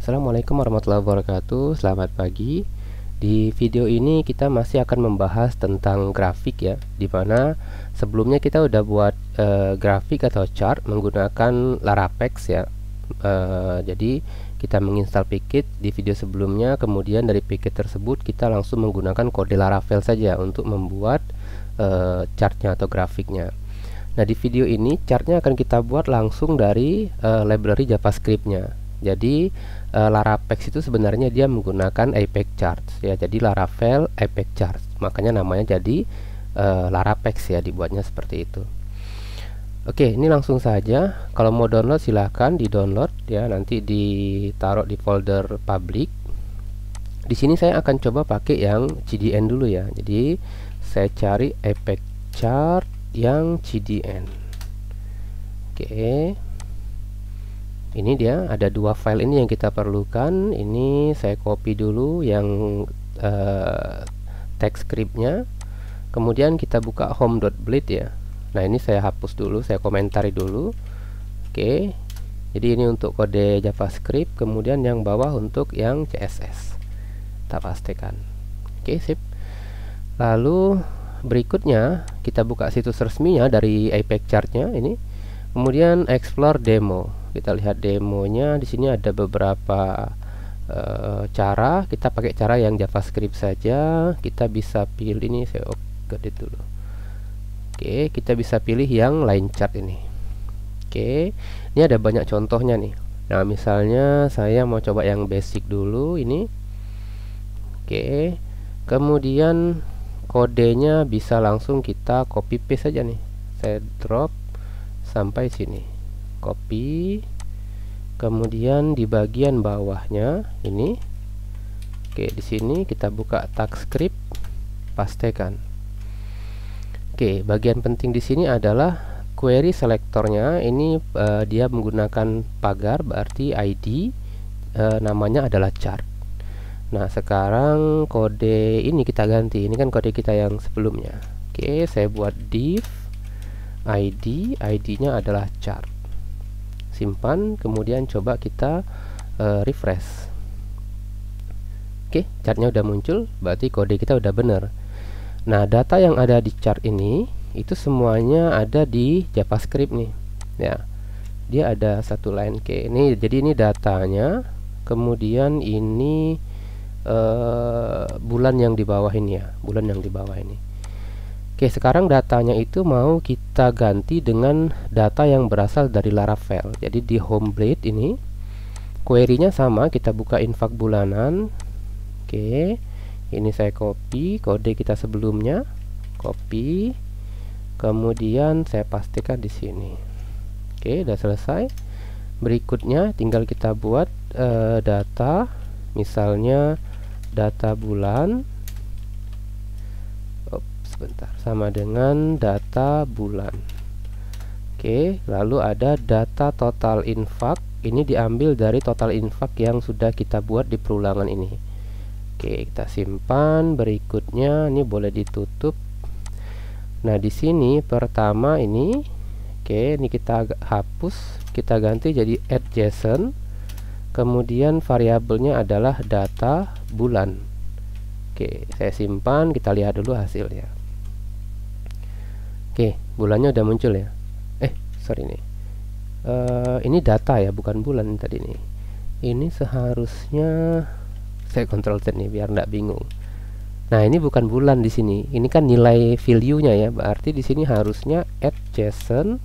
Assalamualaikum warahmatullahi wabarakatuh. Selamat pagi. Di video ini kita masih akan membahas tentang grafik ya, dimana sebelumnya kita udah buat grafik atau chart menggunakan Laravex ya. Jadi kita menginstal Pickit di video sebelumnya, kemudian dari Pickit tersebut kita langsung menggunakan kode Laravel saja untuk membuat chartnya atau grafiknya. Nah, di video ini chartnya akan kita buat langsung dari library JavaScript-nya. Jadi Laravex itu sebenarnya dia menggunakan Apex Charts ya. Jadi Laravel Apex Charts, makanya namanya jadi Laravex ya, dibuatnya seperti itu. Oke, ini langsung saja. Kalau mau download silahkan di download ya, nanti ditaruh di folder public. Di sini saya akan coba pakai yang CDN dulu ya. Jadi saya cari Apex Chart yang CDN. Oke, ini dia, ada dua file ini yang kita perlukan. Ini saya copy dulu yang text scriptnya, kemudian kita buka home.blade ya. Nah, ini saya hapus dulu, saya komentari dulu. Oke, jadi ini untuk kode JavaScript, kemudian yang bawah untuk yang CSS kita pastikan. Oke, sip. Lalu berikutnya kita buka situs resminya dari Apex Chart-nya ini, kemudian explore demo. Kita lihat demonya. Di sini ada beberapa cara. Kita pakai cara yang JavaScript saja. Kita bisa pilih ini, saya update dulu. Oke, kita bisa pilih yang line chart ini. Oke, ini ada banyak contohnya nih. Nah, misalnya saya mau coba yang basic dulu ini. Oke, kemudian kodenya bisa langsung kita copy paste saja nih. Saya drop sampai sini, copy, kemudian di bagian bawahnya ini. Oke, di sini kita buka tag script, pastekan. Oke, bagian penting di sini adalah query selectornya. Ini dia menggunakan pagar, berarti ID namanya adalah chart. Nah, sekarang kode ini kita ganti. Ini kan kode kita yang sebelumnya. Oke, saya buat div ID-nya adalah chart. Simpan, kemudian coba kita refresh. Oke, chartnya udah muncul, berarti kode kita udah bener. Nah, data yang ada di chart ini itu semuanya ada di JavaScript nih ya. Dia ada satu line. Oke, ini jadi ini datanya, kemudian ini bulan yang di bawah ini ya, bulan yang di bawah ini. Oke, sekarang datanya itu mau kita ganti dengan data yang berasal dari Laravel. Jadi di home.blade ini query-nya sama, kita buka infak bulanan. Oke, ini saya copy kode kita sebelumnya, copy, kemudian saya pastikan di sini. Oke, udah selesai. Berikutnya tinggal kita buat data, misalnya data bulan, sebentar, sama dengan data bulan. Oke, lalu ada data total infak. Ini diambil dari total infak yang sudah kita buat di perulangan ini. Oke, kita simpan. Berikutnya ini boleh ditutup. Nah, di sini pertama ini, oke, ini kita hapus, kita ganti jadi add.json. Kemudian variabelnya adalah data bulan. Oke, saya simpan, kita lihat dulu hasilnya. Oke, bulannya udah muncul ya. Sorry nih. Ini data ya, bukan bulan tadi nih. Ini seharusnya saya kontrol Z nih biar nggak bingung. Nah, ini bukan bulan di sini. Ini kan nilai value-nya ya. Berarti di sini harusnya add.json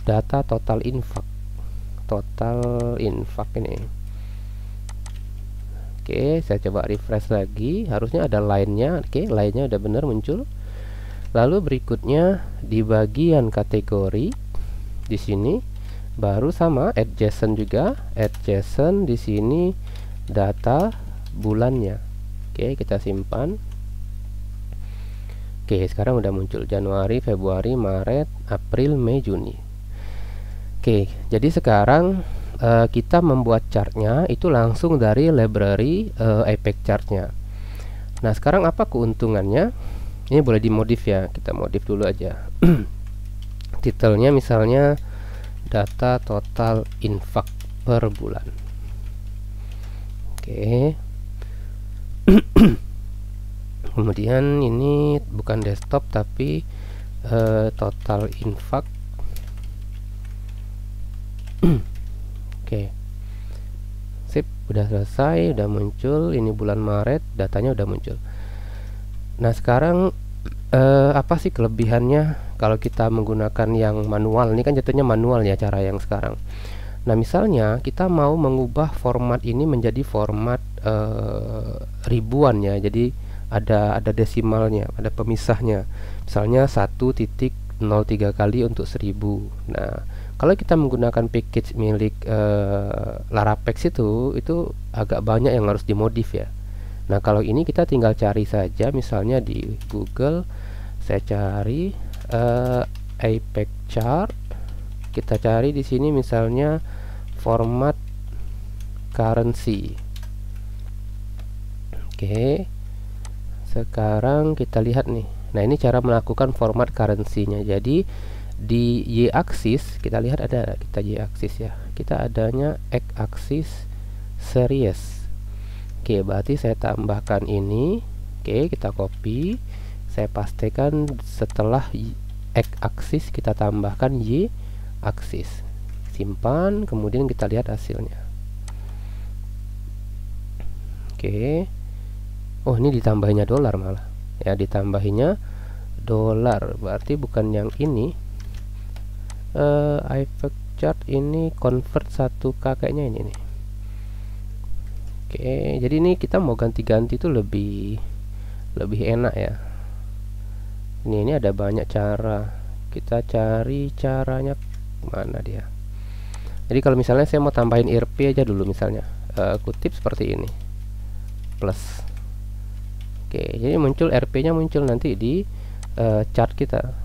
data total infak. Total infak ini. Oke, saya coba refresh lagi. Harusnya ada line-nya. Oke, line-nya udah benar muncul. Lalu berikutnya di bagian kategori di sini baru sama add.json juga. Add.json di sini data bulannya. Oke, kita simpan. Oke, sekarang udah muncul Januari, Februari, Maret, April, Mei, Juni. Oke, jadi sekarang kita membuat chartnya itu langsung dari library Apex Chart-nya. Nah, sekarang apa keuntungannya? Ini boleh dimodif ya, kita modif dulu aja. Titelnya misalnya data total infak per bulan. Oke. Kemudian ini bukan desktop tapi total infak. Oke. Sip, udah selesai, udah muncul. Ini bulan Maret, datanya udah muncul. Nah, sekarang apa sih kelebihannya kalau kita menggunakan yang manual? Ini kan jatuhnya manual ya, cara yang sekarang. Nah, misalnya kita mau mengubah format ini menjadi format ribuan ya. Jadi ada desimalnya, ada pemisahnya. Misalnya 1.03 kali untuk 1000. Nah, kalau kita menggunakan package milik Larapex itu agak banyak yang harus dimodif ya. Nah, kalau ini kita tinggal cari saja, misalnya di Google saya cari Apex chart. Kita cari di sini misalnya format currency. Oke. Sekarang kita lihat nih. Nah, ini cara melakukan format currency-nya. Jadi di Y-axis kita lihat ada Y-axis ya. Kita adanya X-axis series. Oke, berarti saya tambahkan ini. Oke, kita copy. Saya pastikan setelah X-axis kita tambahkan Y-axis. Simpan, kemudian kita lihat hasilnya. Oke. Oh, ini ditambahinya dolar malah. Ya, ditambahinya dolar. Berarti bukan yang ini. Apex chart ini convert 1K kayaknya ini nih. Oke, jadi ini kita mau ganti-ganti itu lebih enak ya. Ini ada banyak cara. Kita cari caranya mana dia. Jadi kalau misalnya saya mau tambahin IRP aja dulu misalnya, kutip seperti ini. Plus. Oke, jadi muncul RP-nya muncul nanti di chart kita.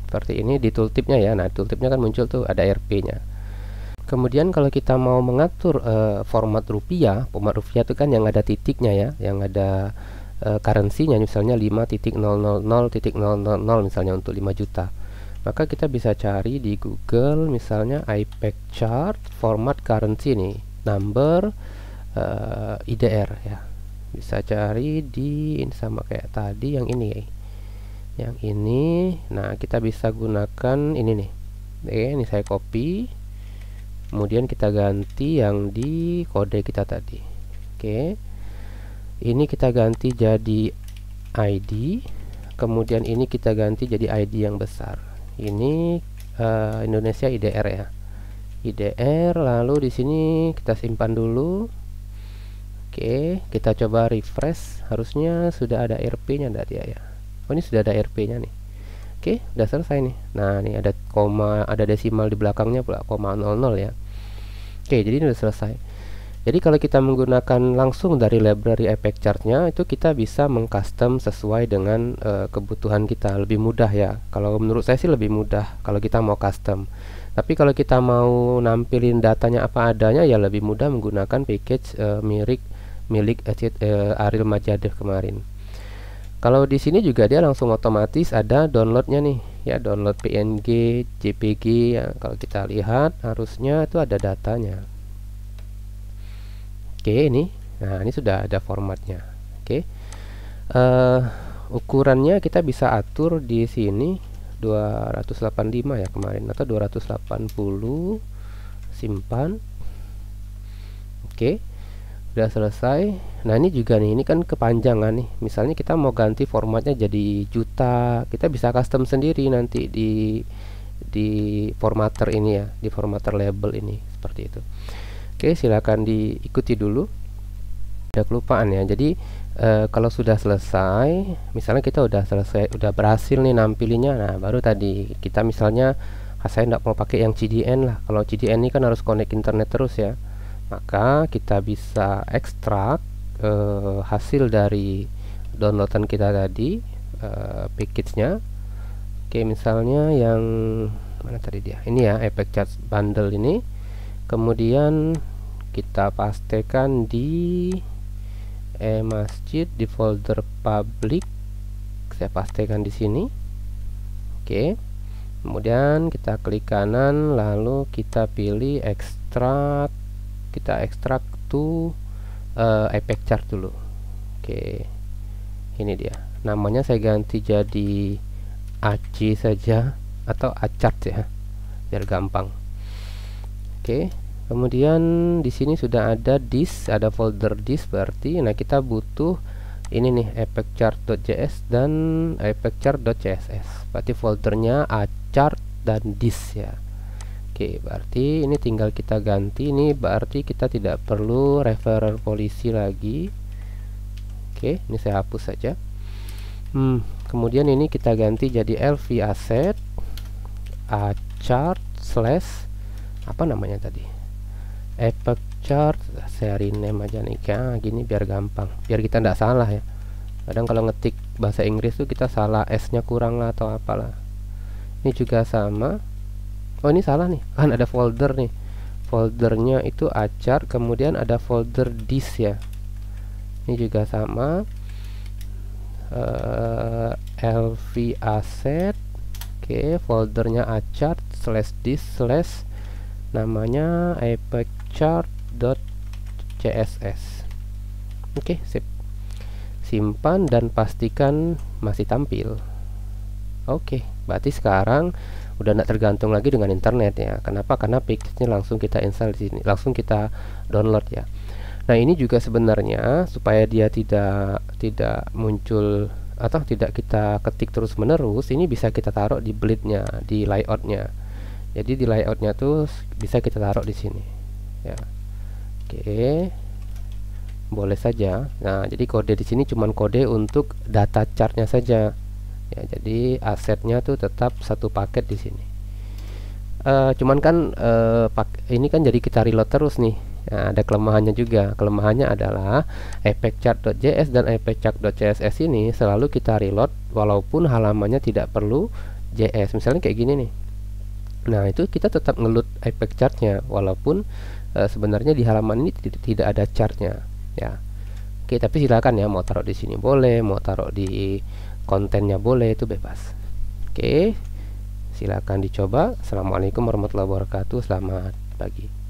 Seperti ini di tooltipnya ya. Nah, tooltipnya kan muncul tuh ada RP-nya. Kemudian kalau kita mau mengatur format rupiah itu kan yang ada titiknya ya, yang ada currency-nya misalnya 5.000.000 misalnya untuk 5 juta. Maka kita bisa cari di Google misalnya Apex chart format currency nih, number IDR ya. Bisa cari di ini sama kayak tadi yang ini. Yang ini. Nah, kita bisa gunakan ini nih. Oke, ini saya copy. Kemudian kita ganti yang di kode kita tadi. Oke. Ini kita ganti jadi ID. Kemudian ini kita ganti jadi ID yang besar. Ini Indonesia IDR ya. IDR, lalu di sini kita simpan dulu. Oke, kita coba refresh. Harusnya sudah ada RP-nya enggak dia ya? Oh, ini sudah ada RP-nya nih. Oke, udah selesai nih. Nah, ini ada koma, ada desimal di belakangnya pula, 0,00 ya. Oke, jadi ini udah selesai. Jadi kalau kita menggunakan langsung dari library Apex chart-nya, itu kita bisa mengcustom sesuai dengan kebutuhan kita. Lebih mudah ya. Kalau menurut saya sih lebih mudah kalau kita mau custom. Tapi kalau kita mau nampilin datanya apa adanya, ya lebih mudah menggunakan package milik Ariel Majadeh kemarin. Kalau di sini juga dia langsung otomatis ada downloadnya nih ya, download PNG, JPG ya. Kalau kita lihat harusnya itu ada datanya. Oke, ini. Nah, ini sudah ada formatnya. Oke. Ukurannya kita bisa atur di sini 285 ya kemarin, atau 280. Simpan. Oke. Udah selesai. Nah, ini juga nih, ini kan kepanjangan nih. Misalnya kita mau ganti formatnya jadi juta, kita bisa custom sendiri nanti di formatter ini ya, di formatter label ini seperti itu. Oke, silakan diikuti dulu. Ada kelupaan ya. Jadi kalau sudah selesai, misalnya kita udah selesai, udah berhasil nih nampilinya. Nah, baru tadi kita misalnya saya nggak mau pakai yang CDN lah. Kalau CDN ini kan harus connect internet terus ya. Maka kita bisa ekstrak hasil dari downloadan kita tadi, package-nya. Oke, misalnya yang mana tadi dia? Ini ya, Apex chart bundle ini. Kemudian kita pastikan di masjid di folder public. Saya pastikan di sini. Oke. Kemudian kita klik kanan, lalu kita pilih ekstrak. Kita ekstrak satu efek chart dulu. Oke, ini dia, namanya saya ganti jadi AC saja atau achart ya, biar gampang. Oke, kemudian di sini sudah ada disk, ada folder disk berarti. Nah, kita butuh ini nih, effectchart.js dan effectchart.css. Berarti foldernya achart dan disk ya. Oke, berarti ini tinggal kita ganti. Ini berarti kita tidak perlu referer policy lagi. Oke, ini saya hapus saja. Kemudian ini kita ganti jadi lv asset achart slash apa namanya tadi, effectchart. Saya rename aja nih kayak gini biar gampang, biar kita tidak salah ya. Kadang kalau ngetik bahasa Inggris tuh kita salah, s nya kurang lah atau apalah. Ini juga sama. Oh, ini salah nih, kan ada folder nih, foldernya itu achart, kemudian ada folder disk ya. Ini juga sama, lv asset. Oke, foldernya achart slash disk slash namanya effectchart.css. Oke, sip. Simpan dan pastikan masih tampil. Oke, berarti sekarang udah tidak tergantung lagi dengan internet ya. Kenapa? Karena package-nya langsung kita install di sini, langsung kita download ya. Nah, ini juga sebenarnya supaya dia tidak muncul atau tidak kita ketik terus menerus, ini bisa kita taruh di bleed-nya, di layout-nya. Jadi di layout-nya tuh bisa kita taruh di sini ya. Oke, boleh saja. Nah, jadi kode di sini cuman kode untuk data chartnya saja ya. Jadi asetnya tuh tetap satu paket di sini. Cuman kan ini kan jadi kita reload terus nih. Nah, ada kelemahannya juga. Kelemahannya adalah effectchart.js dan effectchart.css ini selalu kita reload walaupun halamannya tidak perlu JS. Misalnya kayak gini nih. Nah, itu kita tetap ngeload effectchart-nya walaupun sebenarnya di halaman ini tidak ada chartnya ya. Oke, tapi silakan ya, mau taruh di sini boleh, mau taruh di kontennya boleh, itu bebas. Oke, silakan dicoba. Assalamualaikum warahmatullahi wabarakatuh. Selamat pagi.